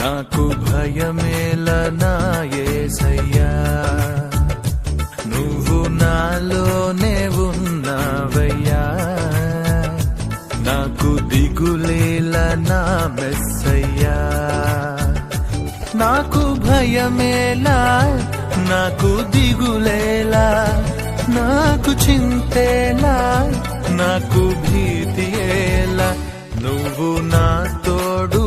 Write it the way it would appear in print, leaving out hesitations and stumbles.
నాకు భయమేలా నా యేసయ్యా, నువ్వు నాలోనే ఉన్నావయ్యా. నాకు దిగులేలా నా మెస్సయ్యా, నాకు భయమేలా, నాకు దిగులేలా, నాకు చింతేలా, నాకు భీతియేలా, నువ్వు నా తోడు